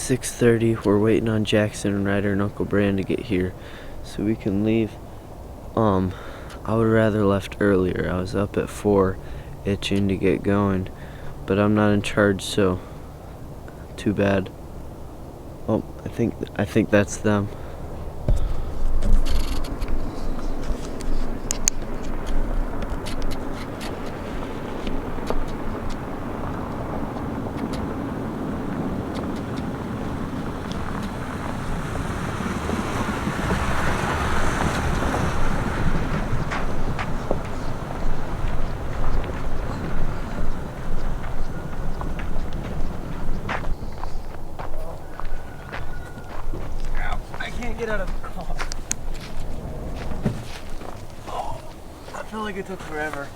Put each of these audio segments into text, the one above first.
6:30. We're waiting on Jackson and Ryder and Uncle Brand to get here so we can leave. I would rather left earlier. I was up at 4 itching to get going, but I'm not in charge, so too bad. Oh, I think that's them. Get out of the car. Oh, I feel like it took forever.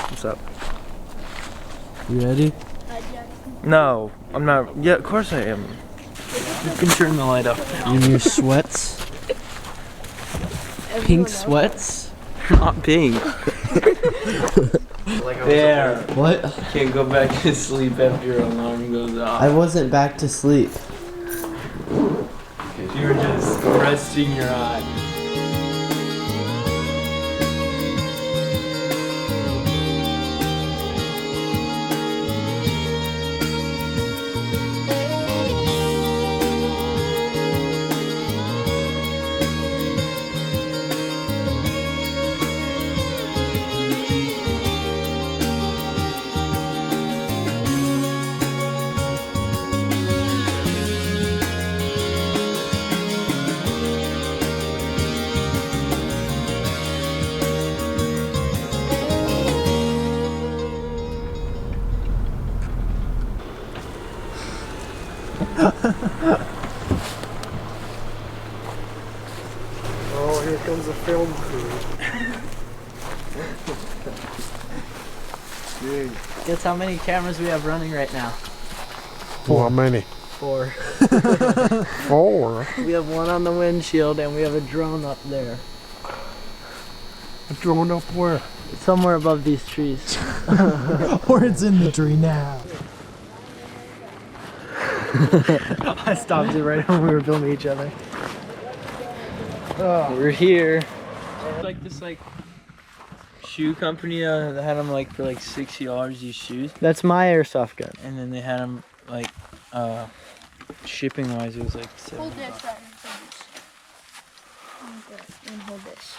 What's up? You ready? No, I'm not. Yeah, of course I am. You can turn the light up. In your sweats? Pink sweats? Not pink. There. What? You can't go back to sleep after your alarm goes off. I wasn't back to sleep. You were just resting your eye. Oh, here comes the film crew. Guess how many cameras we have running right now? How many? 4. 4. We have one on the windshield and we have a drone up there. A drone up where? Somewhere above these trees. Or it's in the tree now. I stopped it right when we were filming each other. We're here. Like this shoe company that had them for $60 these shoes, That's my airsoft gun. and then they had them shipping wise it was like Hold $7. this, Ryder, hold this. And hold this.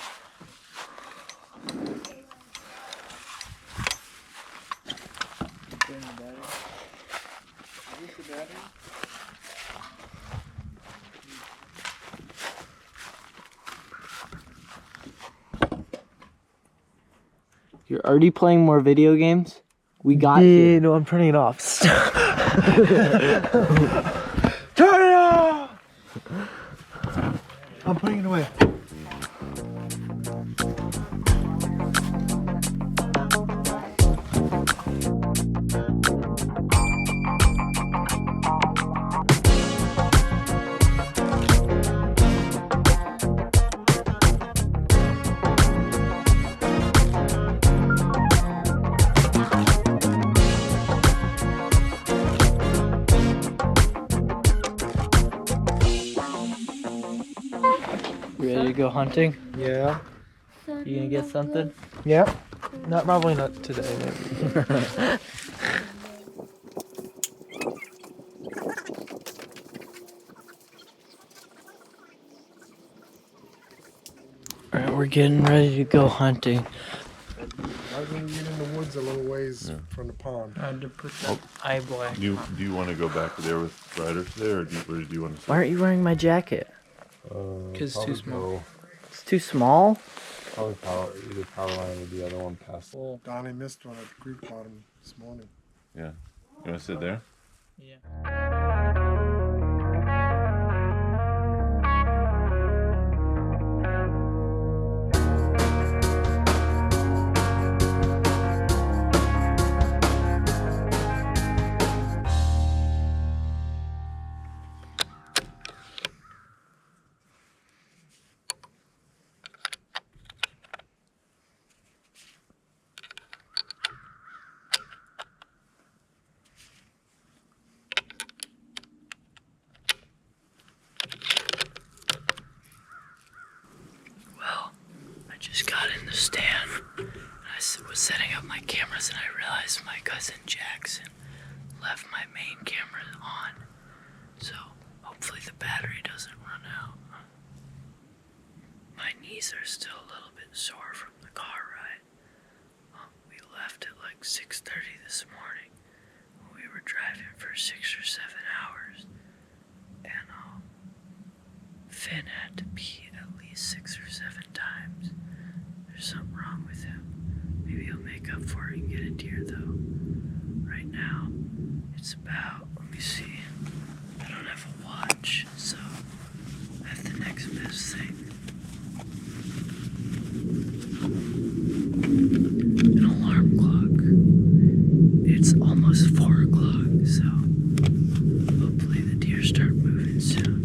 You're already playing more video games? We got Yeah, here. no, I'm turning it off. Turn it off! I'm putting it away. You ready to go hunting? Yeah. You gonna get something? Yeah. Not probably not today, maybe. Alright, we're getting ready to go hunting. I'm gonna get in the woods a little ways from the pond. I had to put that eye black. Do you want to go back there with Ryder today, or where do you want to Why aren't you wearing my jacket? Because it's too small. It's too small? Probably either power line or the other one past. Donnie missed one at the creek bottom this morning. Yeah. You want to sit there? Yeah. was, and I realized my cousin Jackson left my main camera on, so hopefully the battery doesn't run out. My knees are still a little bit sore from the car ride. We left at like 6:30 this morning. We were driving for 6 or 7 hours, and Finn had to pee at least 6 or 7 times. There's something wrong with him. Maybe he'll make up for it and get a deer though. Right now, it's about, let me see, I don't have a watch, so I have the next best thing. An alarm clock. It's almost 4 o'clock, so hopefully the deer start moving soon.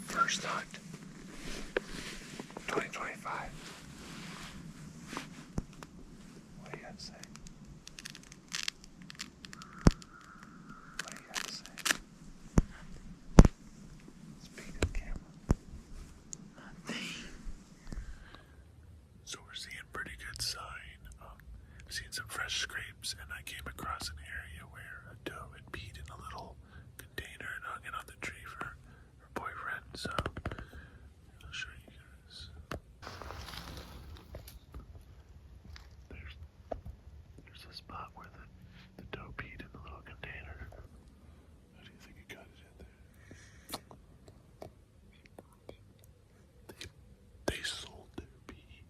First hunt. 2025. What do you got to say? What do you got to say? Speak to the camera. So we're seeing pretty good sign. I've seen some fresh scrapes, and I came across an area where a doe had peed in a little container and hung it on the tree for her boyfriend. So I'll show you guys. There's a spot where the doe peed in the little container. How do you think it got it in there? They sold their pee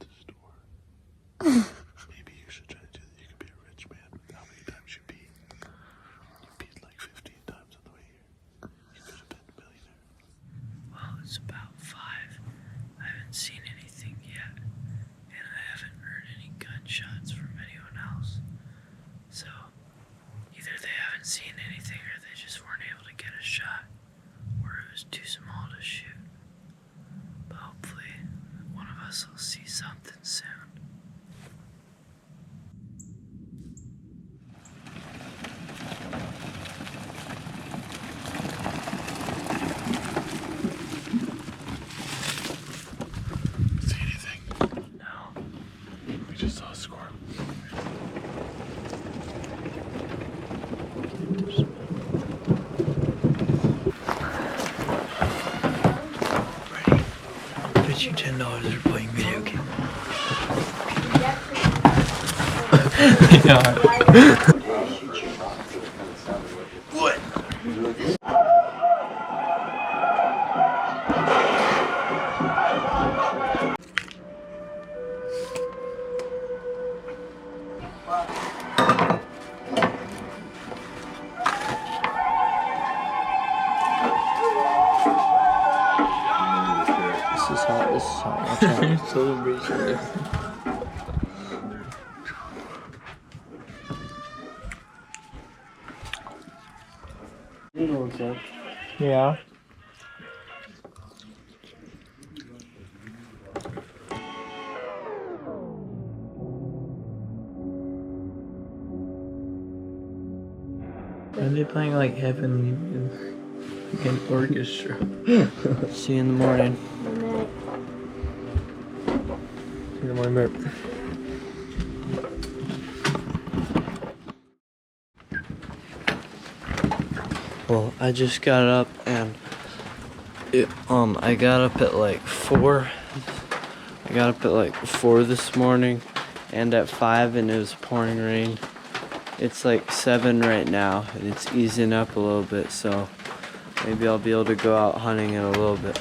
at the store. Maybe you should try to do that. You could be a rich man with how many times you pee. You peed like 15 times on the way here. You could have been a millionaire. Well, it's about 5. I haven't seen anything yet, and I haven't heard any gunshots from anyone else. So, either they haven't seen anything or they just weren't able to get a shot, or it was too small to shoot. But hopefully, one of us will see something soon. See anything? No. We just saw a squirrel. I bet you $10 they're playing video games. This is hot. Watch out. Celebration there. Yeah. Are they playing like heavenly, like an orchestra? See you in the morning. See you tomorrow, Bert. Well, I just got up and I got up at like 4. I got up at like 4 this morning and at 5, and it was pouring rain. It's like 7 right now and it's easing up a little bit, so maybe I'll be able to go out hunting in a little bit.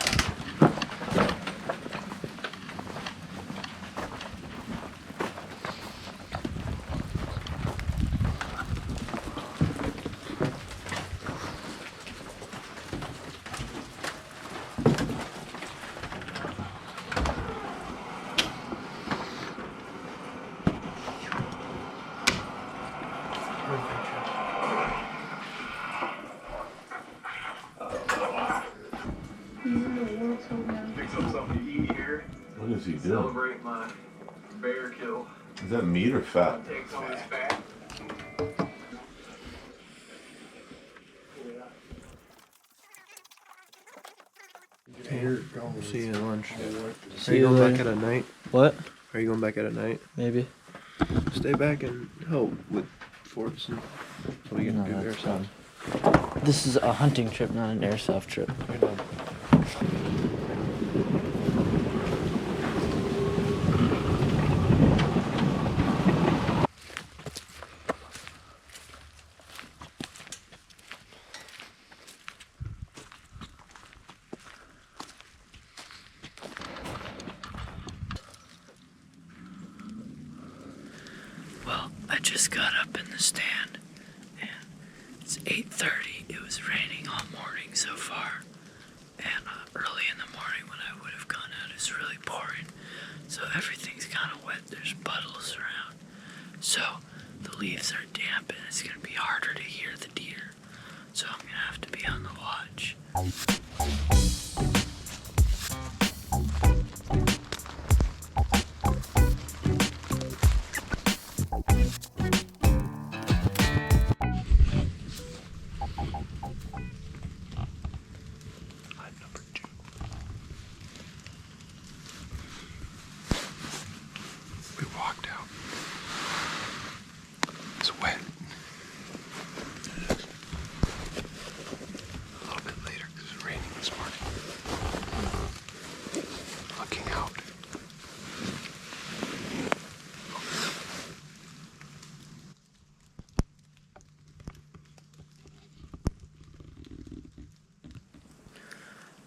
What is he doing? Celebrate my bear kill. Is that meat or fat? Takes all his fat. See you at lunch. See Are you you going later. back at a night? What? Are you going back at a night? Maybe. Stay back and help with forts and so we can do that's airsoft. fine. This is a hunting trip, not an airsoft trip. I know. Well, I just got up in the stand, and it's 8:30. It was raining all morning so far, and early in the morning when I would have gone out, it's really pouring, so everything's kind of wet. There's puddles around, so the leaves are damp, and it's gonna be harder to hear the deer. So I'm gonna have to be on the watch. We walked out. It's wet. A little bit later because it was raining this morning. Looking out.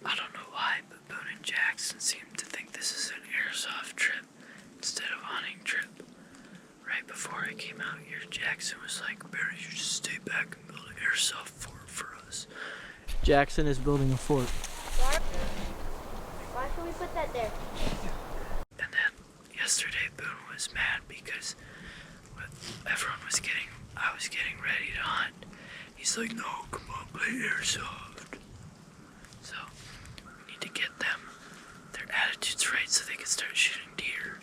I don't know why, but Boone and Jackson seem to think this is an airsoft trip instead of a hunting trip. Right before I came out here, Jackson was like, "Barry, you just stay back and build an airsoft fort for us." Jackson is building a fort. Why should we put that there? And then yesterday, Boone was mad because I was getting ready to hunt. He's like, "No, come on, play airsoft." So we need to get them their attitudes right so they can start shooting deer.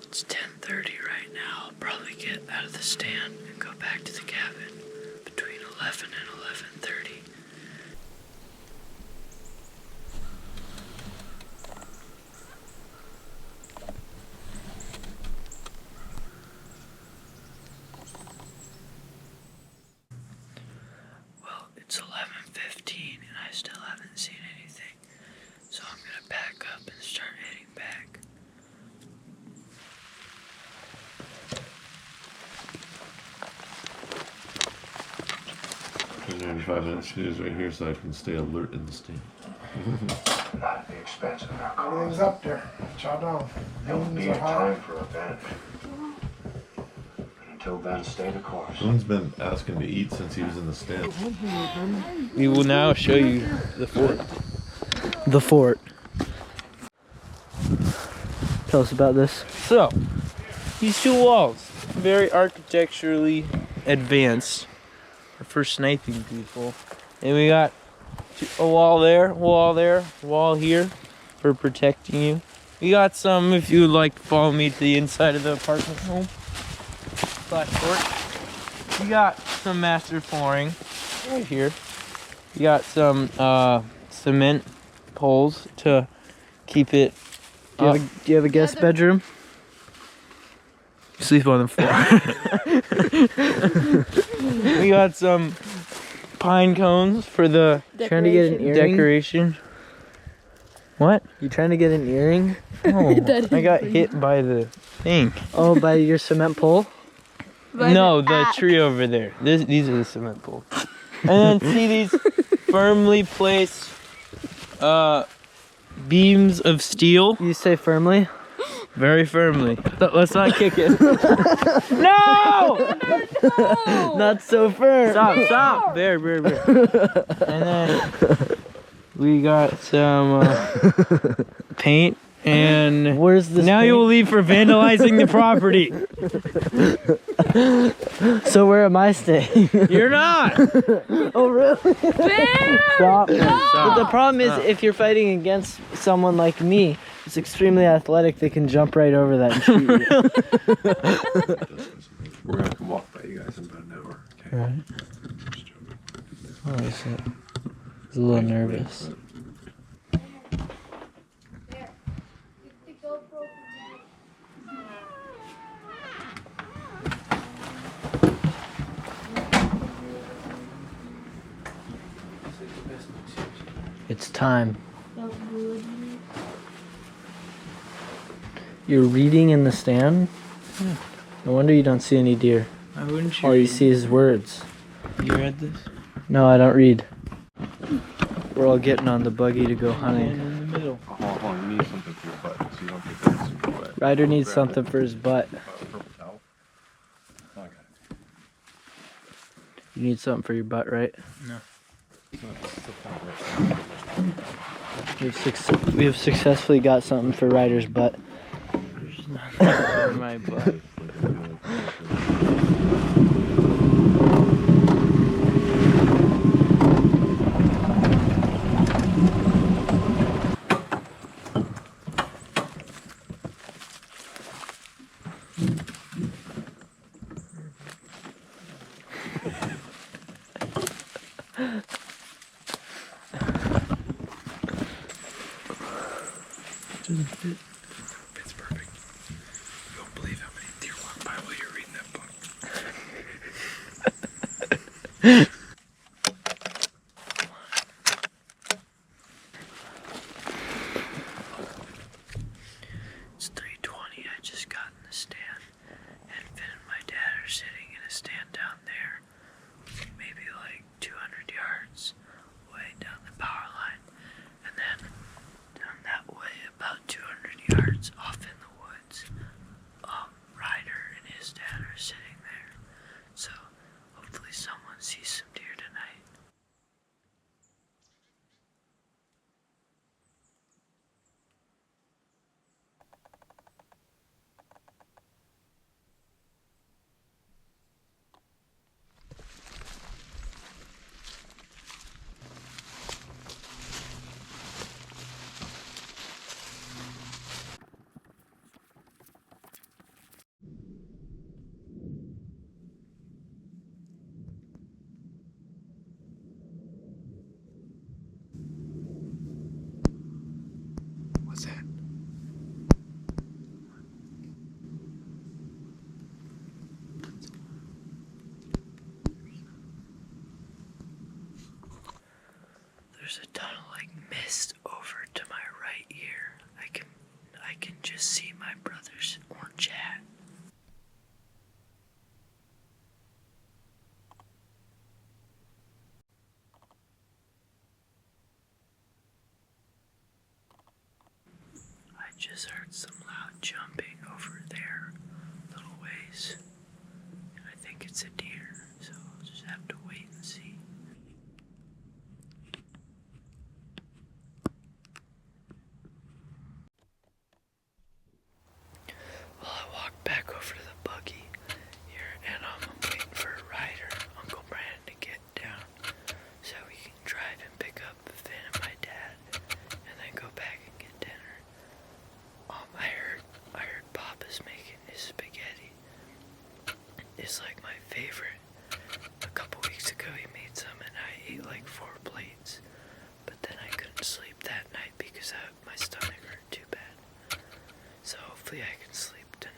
It's 10:30 right now. I'll probably get out of the stand and go back to the cabin between 11 and 11:30. Well, it's 11:15 and I still haven't seen anything. So I'm gonna pack up and start heading back. And 5 minute snooze right here so I can stay alert in the stand. Not the expense of our Everything's cause. up there. Chow down. There'll Beans be a are high. time for a benefit. But until then, stay the course. Someone's been asking to eat since he was in the stand. We will now show you the fort. The fort. Tell us about this. So, these two walls, very architecturally advanced for sniping people. And we got a wall there, wall here for protecting you. We got some, if you would like to follow me to the inside of the apartment home / fort. We got some master flooring right here. We got some cement poles to keep it up. Do you have a guest bedroom? Sleep on the floor. We got some pine cones for the Trying to get an earring? decoration. What? You trying to get an earring? Oh, I got hit by the thing. Oh, by your cement pole? No, the tree over there. These are the cement poles. And then see these firmly placed beams of steel. You say firmly? Very firmly. Let's not kick it. No! Not so firm. Stop. Bear. And then we got some paint And Where's this now paint? you will leave for vandalizing the property. So where am I staying? You're not. Oh really? Stop. But the problem is, Stop. if you're fighting against someone like me, who's extremely athletic, they can jump right over that and shoot you. We're gonna come walk by you guys in about an hour. Okay. Right. Just joking. Oh, I was a little nervous. It's time. You're reading in the stand? Yeah. No wonder you don't see any deer. Why wouldn't you? All you see is words. You read this? No, I don't read. We're all getting on the buggy to go Man hunting. in the middle. Hold on, you need something for your butt so you don't get that super wet. Ryder needs Grab something it. for his butt. Purple towel. Oh, I got it. You need something for your butt, right? It's still kind of wet. We have successfully got something for Ryder's butt. There's nothing in my butt. It's perfect. You won't believe how many deer walk by while you're reading that book. It's 3:20. I just got in the stand, and Finn and my dad are sitting in a stand down there, maybe like 200 yards way down the power line, and then down that way about 200 yards off in the woods, Ryder and his dad are sitting there. So hopefully someone sees some deer tonight. What's that? There's a ton of like mist over to my right ear. I can just see my brother's orange hat. I just heard some loud jumping over there, a little ways. And I think it's a deer, so I'll just have to wait and see. Well, I walked back over to the buggy here, and I'm waiting for Ryder, Uncle Brandon, to get down so we can drive and pick up Finn and my dad, and then go back and get dinner. I heard Papa's making his spaghetti. It's like my favorite. A couple weeks ago he made some, and I ate like 4 plates. But then I couldn't sleep that night because my stomach hurt too bad. So hopefully I can sleep tonight.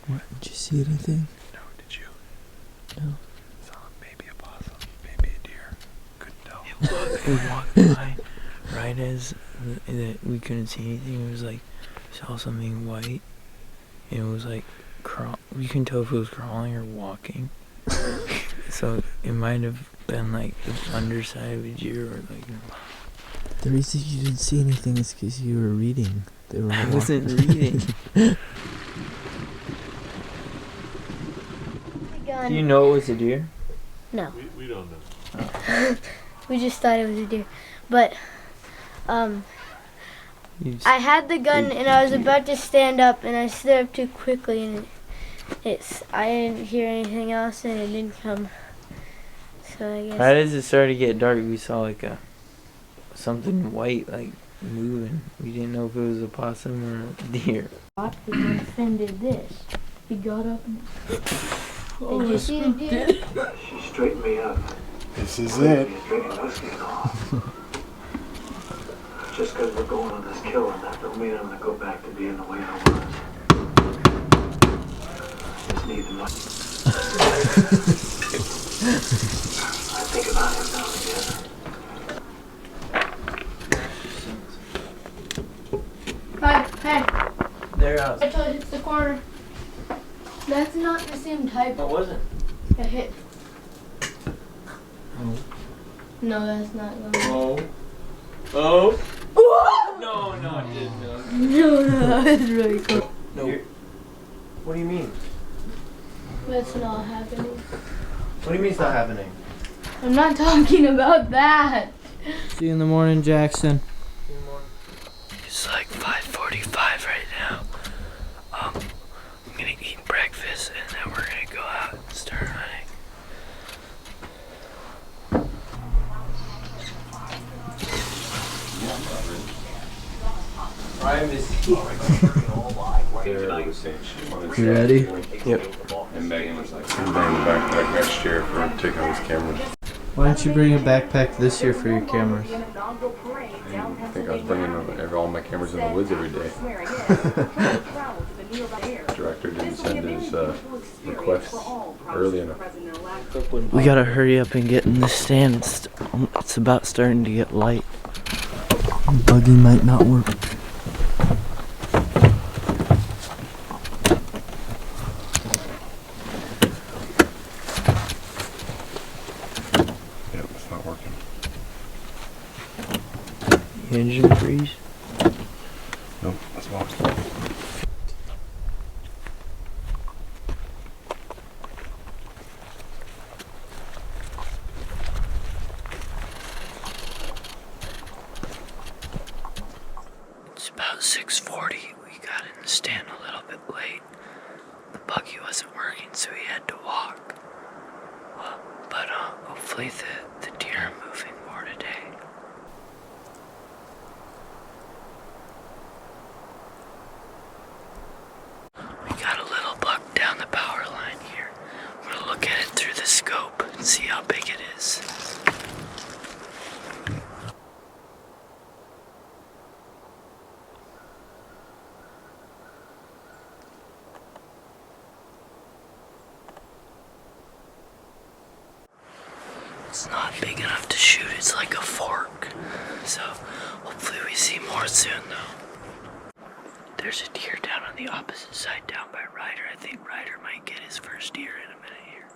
What? Did you see anything? No, did you? No. Saw maybe a possum, maybe a deer. Couldn't tell. We walked by right as we couldn't see anything. It was like saw something white. And it was like we couldn't tell if it was crawling or walking. So it might have been like the underside of a deer or like The reason you didn't see anything is because you were reading. They were I wasn't reading. Gun. Do you know it was a deer? No. We don't know. We just thought it was a deer. But You I had the gun and I was about to stand up and I stood up too quickly and I didn't hear anything else and it didn't come. So I guess Right as it started to get dark, we saw like something white like moving. We didn't know if it was a possum or a deer. my friend did this. He got up and did you see the deer? She straightened me up. This is it. She's drinking whiskey and all. Just because we're going on this kill and that don't mean I'm going to go back to being the way I was. Just need the money. I think about him now and again. Hey, They're out. I told you it's the corner. That's not the same type. What was it? A hit. Oh. No, that's not going. Oh. Oh. No, it didn't. No, that was really cool. No. What do you mean? That's not happening. What do you mean it's not happening? I'm not talking about that. See you in the morning, Jackson. It's like 5:45 right now. I'm gonna eat breakfast and then we're gonna go out and start running. You ready? Yep. And Megan was like, I'm bringing the backpack next year for taking all these cameras. Why don't you bring a backpack this year for your cameras? I think I was bringing all my cameras in the woods every day. Director didn't send his request early enough. We gotta hurry up and get in the stand. It's about starting to get light. Buggy might not work. Yep, it's not working. Engine freeze. Nope, that's locked. It's about 6:40. We got in the stand a little bit late. The buggy wasn't working, so we had to walk. But hopefully the deer are moving more today. We got a little buck down the power line here. I'm gonna look at it through the scope and see how big it is. It's not big enough to shoot, it's like a fork. So hopefully we see more soon though. There's a deer down on the opposite side down by Ryder. I think Ryder might get his first deer in a minute here.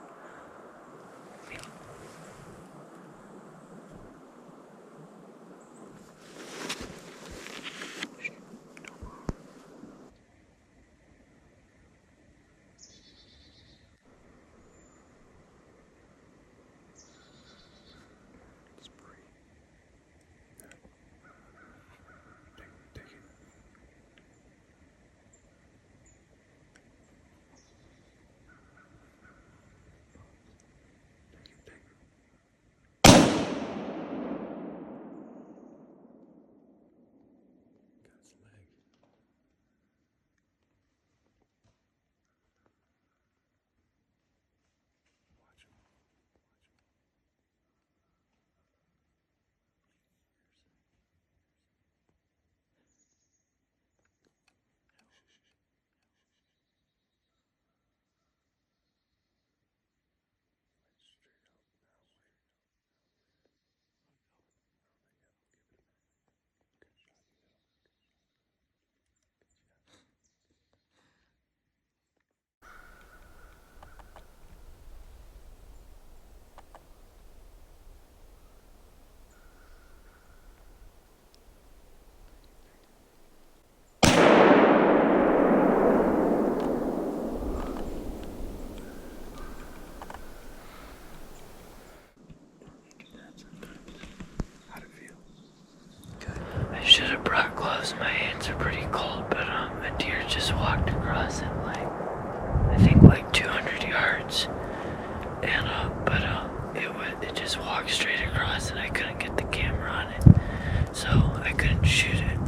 are pretty cold, but a deer just walked across it I think 200 yards, and it just walked straight across, and I couldn't get the camera on it, so I couldn't shoot it.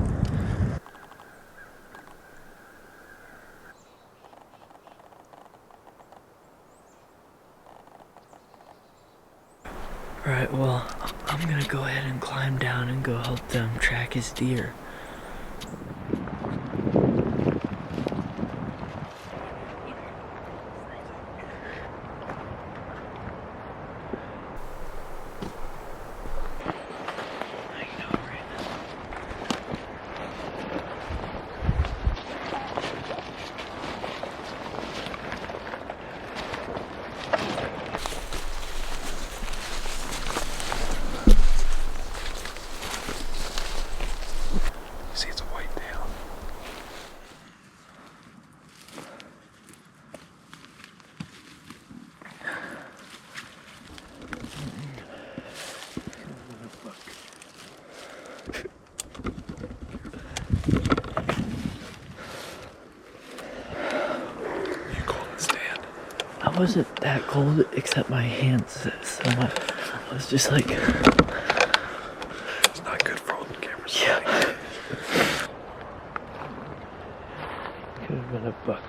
Alright, well, I'm gonna go ahead and climb down and go help them track his deer. See, it's a white tail. You cold and stand. I wasn't that cold, except my hands so much. I was just like... It's not good for holding cameras. Yeah. Could have been a buck.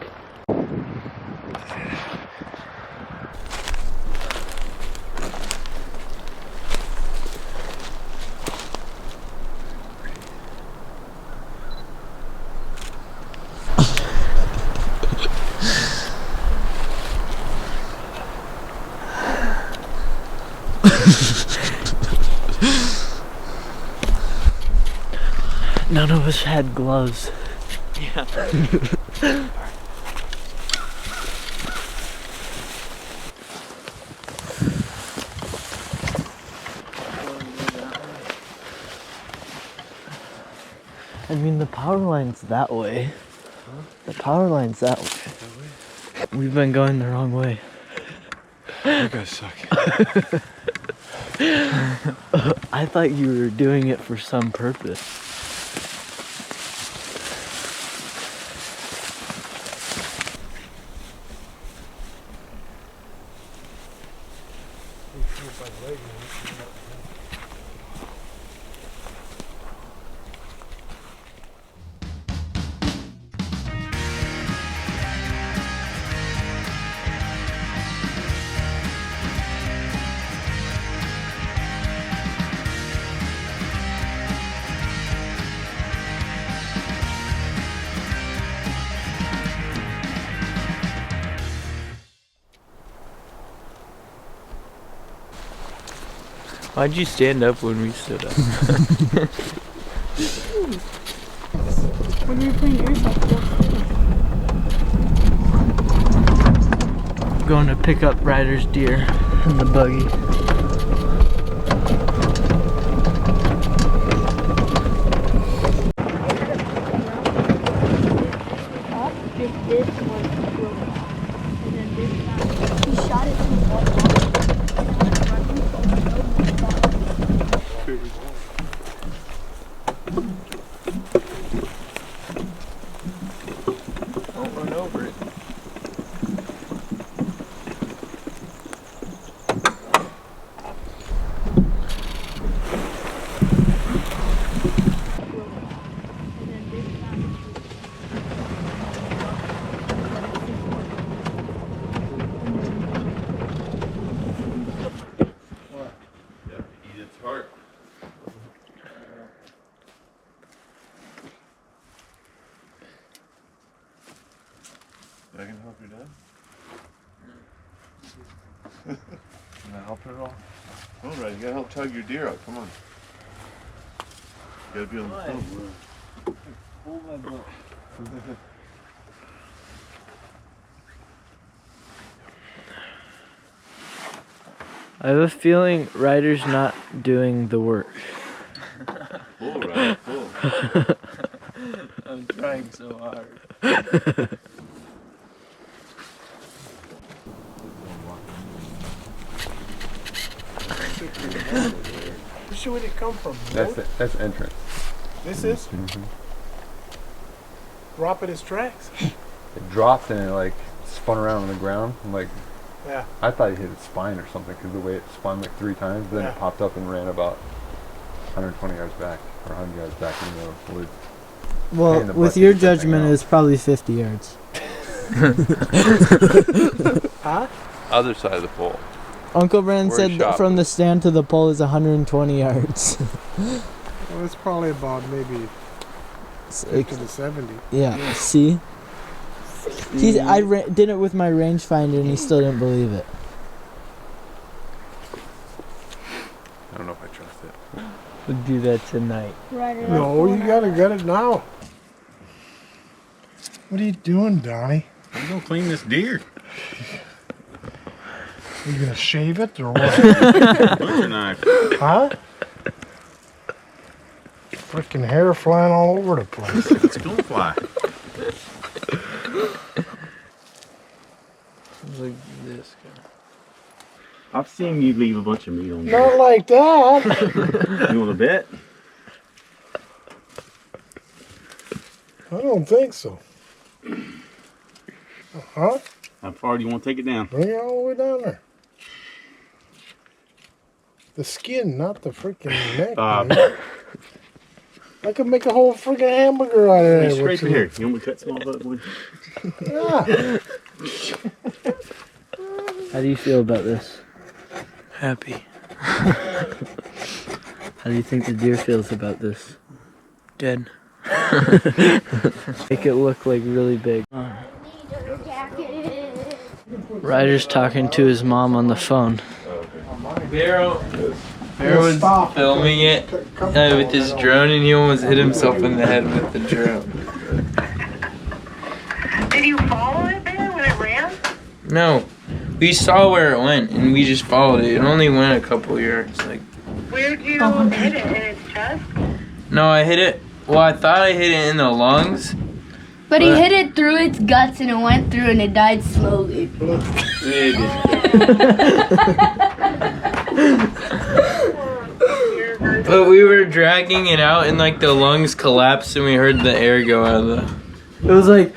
None of us had gloves. Yeah. I mean, the power line's that way. The power line's that way. We've been going the wrong way. You guys suck. I thought you were doing it for some purpose. Why'd you stand up when we stood up? When we were playing airsoft, I'm going to pick up Ryder's deer in the buggy. this one broke. And then this guy, he shot it from the wall. Don't run over it. I can help you, Dad. Can I help her at all? All right, you gotta help tug your deer out. Come on. You gotta be on the phone. Pull my book. I have a feeling Ryder's not doing the work. Pull, Ryder, pull. I'm trying so hard. Where should it come from? That's entrance. This is? Mm-hmm. drop in his tracks. It dropped and it like spun around on the ground. I'm like, Yeah. I thought he hit its spine or something because the way it spun like 3 times, but then Yeah. it popped up and ran about 120 yards back or 100 yards back in the woods. Well, in the with butt your to get that thing judgment, out. it's probably 50 yards. Huh? Other side of the pole. Uncle Brandon Where said he that shot from it. the stand to the pole is 120 yards. Well, it's probably about maybe to the 70. Yeah, see? I did it with my rangefinder and he still didn't believe it. I don't know if I trust it. We'll do that tonight. Ryder, No, you gotta get it now. What are you doing, Donnie? I'm gonna clean this deer. Are you gonna shave it or what? Butcher knife. Huh? Freaking hair flying all over the place. It's gonna fly. Like this guy. I've seen you leave a bunch of meat on there. Not like that. You want to bet? I don't think so. Huh? How far do you want to take it down? Bring it all the way down there. The skin, not the freaking neck. man. I could make a whole freaking hamburger out of Let me that. scrape it here. You want me to cut some off of it? boy? Yeah. How do you feel about this? Happy. How do you think the deer feels about this? Dead. Make it look like really big. Ryder's talking to his mom on the phone. Barrow was filming it with his drone and he almost hit himself in the head with the drone. Did you follow it there when it ran? No. We saw where it went and we just followed it. It only went a couple yards. Like, Where'd you hit it? In its chest? no, I hit it. Well, I thought I hit it in the lungs. But he hit it through its guts and it went through and it died slowly. But we were dragging it out and like the lungs collapsed and we heard the air go out of the... It was like,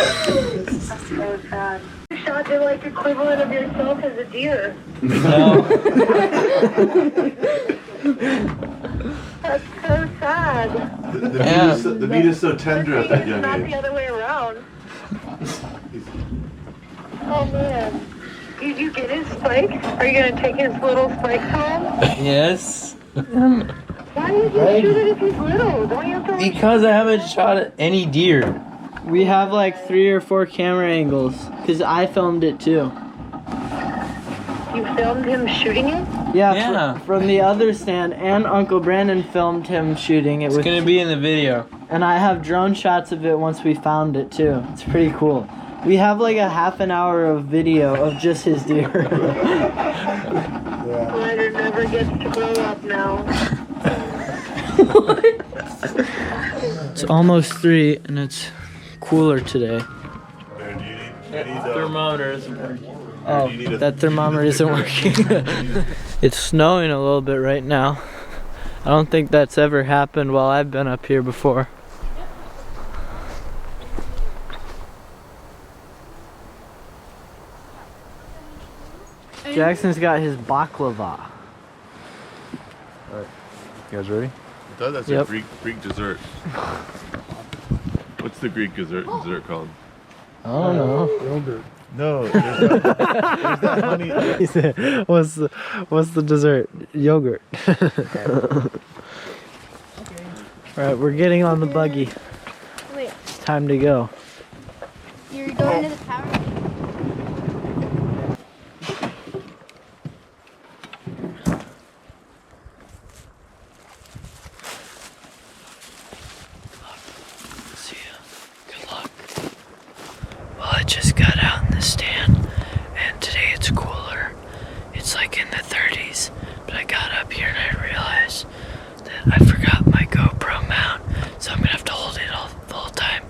So sad. You shot the like equivalent of yourself as a deer. No. That's so sad. The meat is so tender at that It's young not age. the other way around. Oh man. Did you get his spikes? Are you gonna take his little spikes home? Yes. Why did you shoot it if he's little? Don't you have to like Because I haven't shot at any deer. we have like 3 or 4 camera angles because I filmed it too. you filmed him shooting it? Yeah, Yeah. from the other stand, and Uncle Brandon filmed him shooting it It's with. gonna be in the video. And I have drone shots of it once we found it too. It's pretty cool. We have like a half an hour of video of just his deer. Ryder never gets to grow up now. It's almost 3 and it's cooler today. Thermometer isn't working. Oh, that thermometer isn't working. It's snowing a little bit right now. I don't think that's ever happened while I've been up here before. Jackson's got his baklava. You guys ready? I thought that's Yep. a Greek dessert. What's the Greek dessert called? I don't know. Yogurt. No, there's that honey. He said, what's the dessert? Yogurt. Alright, we're getting on the buggy. Wait, It's time to go. you're going to the power? See ya. Good luck. Well, I just got out in the stand, and today it's cooler. It's like in the 30s, but I got up here and I realized that I forgot my GoPro mount, so I'm gonna have to hold it all the whole time.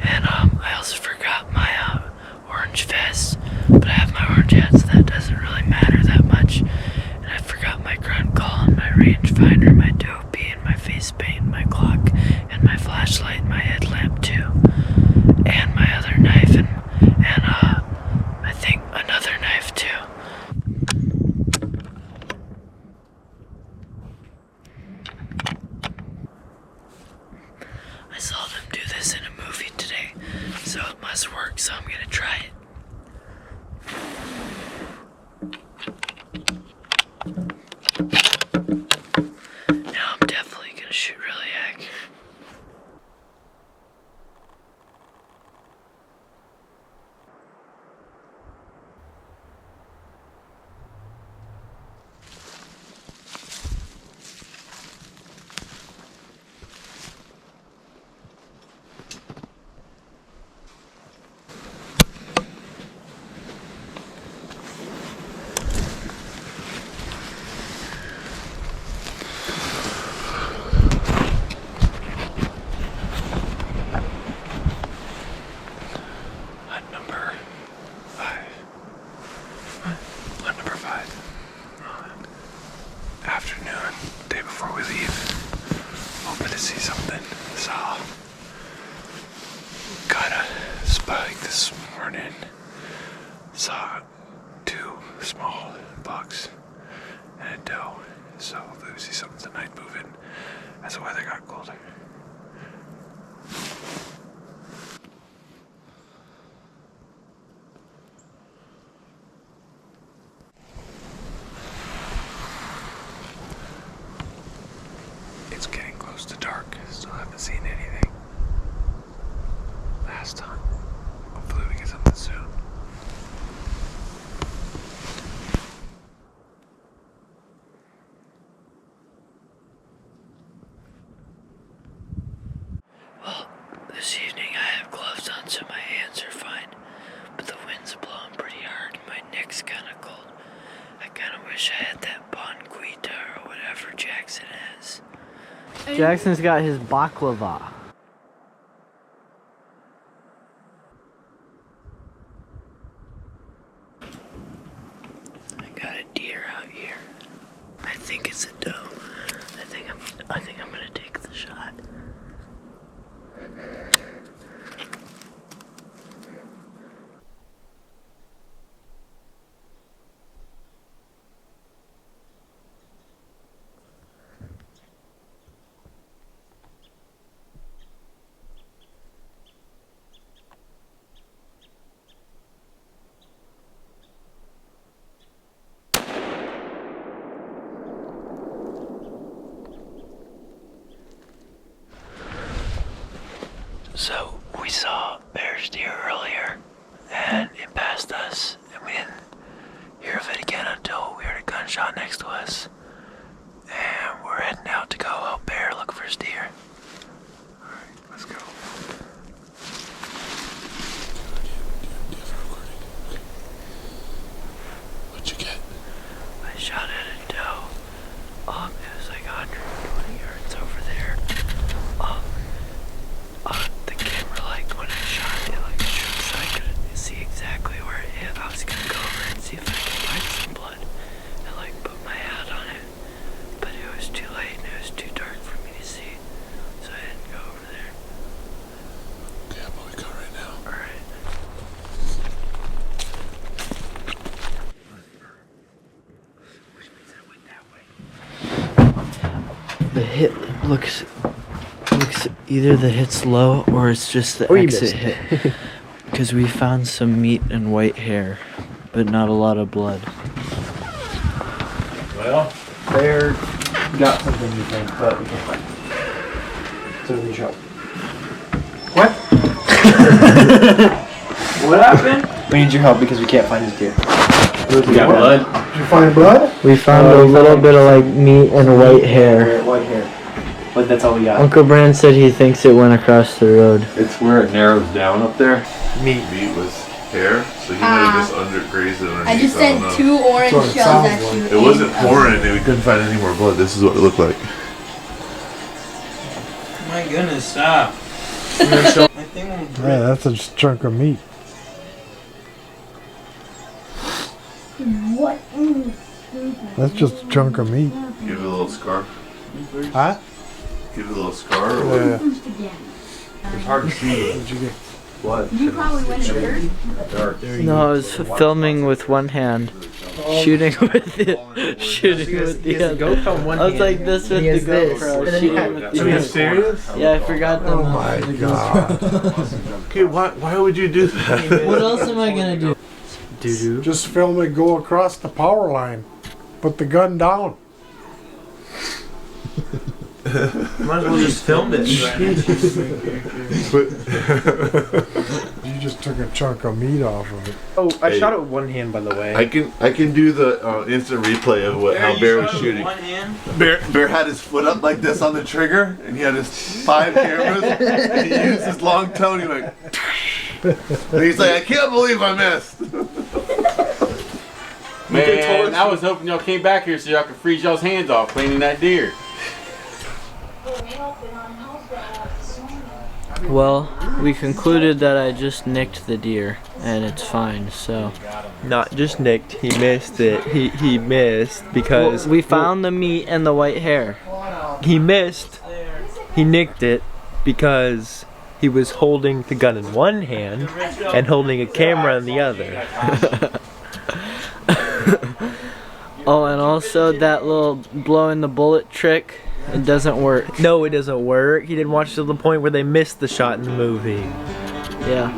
And I also forgot my orange vest, but I have my orange hat, so that doesn't really matter that much. And I forgot my grunt call and my rangefinder, my dope and my face paint, my clock, and my flashlight, my headlamp too, and my other knife, and I think another knife too. I saw them do this in a movie today, so it must work, so I'm gonna try it. Now I'm definitely gonna shoot really accurate. Afternoon, day before we leave. Hoping to see something. Saw. Got a spike this morning. Saw 2 small bucks and a doe. So hopefully we see something tonight moving as the weather got colder. It's getting close to dark. Still haven't seen anything. Last time. Hopefully we get something soon. Well, this evening I have gloves on so my hands are fine, but the wind's blowing pretty hard and my neck's kinda cold. I kinda wish I had that bonquita or whatever Jackson has. Jackson's got his baklava. I got a deer out here. I think it's a doe. I think I'm gonna take the shot. So we saw bear's deer earlier, and it passed us, and we didn't hear of it again until we heard a gunshot next to us. And we're heading out to go help Bear look for his deer. Alright, let's go. What'd you get? I shot at a doe. It was like 120 yards over there. The camera, like, when I shot it, like, shook, so I couldn't see exactly where it hit. I was gonna go over and see if I could find some blood and, like, put my hat on it. But it was too late and it was too dark for me to see, so I didn't go over there. Okay, I'm gonna go right now. Alright. The hit looks either the hit's low or it's just the exit hit. Because we found some meat and white hair, but not a lot of blood. Well, Bear got something you think, but we can't find it. So we need help. What? What happened? We need your help because we can't find his deer. We got blood. Did you find blood? We found a little bit of like meat and white hair. White hair. But that's all we got. Uncle Brand said he thinks it went across the road. It's where it narrows down up there. Meat. Meat was hair, so he might have just undergrazed it underneath. I just sent don't know. 2 orange That's what it shells sounds at you. like. It wasn't pouring and we couldn't find any more blood. This is what it looked like. My goodness, stop. My thing won't break. Yeah, that's a chunk of meat. What? That's just a chunk of meat. Give it a little little scarf? Huh? Give it a little scar? Or Yeah. It's hard to see. What'd you get? What? You probably went first. Dark. No, I was filming with one hand, shooting with the other. I was like this with the GoPro, shooting with the Are you other. serious? Yeah, I forgot the. Oh my god. Okay, why would you do that? What else am I gonna do? Just film it go across the power line. Put the gun down. Might as well just film it. You just took a chunk of meat off of it. Oh, I Hey. shot it with one hand, by the way. I can do the instant replay of how Bear was shooting. One hand. Bear had his foot up like this on the trigger, and he had his 5 cameras. And he used his long toe, and he went. And he's like, I can't believe I missed. Man, I was hoping y'all came back here so y'all could freeze y'all's hands off cleaning that deer. Well, we concluded that I just nicked the deer, and it's fine. So Not just nicked, he missed it. He missed because we found the meat and the white hair. he missed. He nicked it because he was holding the gun in one hand and holding a camera in the other. Oh, and also that little blowing the bullet trick, it doesn't work. No, it doesn't work. He didn't watch to the point where they missed the shot in the movie. Yeah.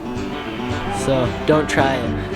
So don't try it.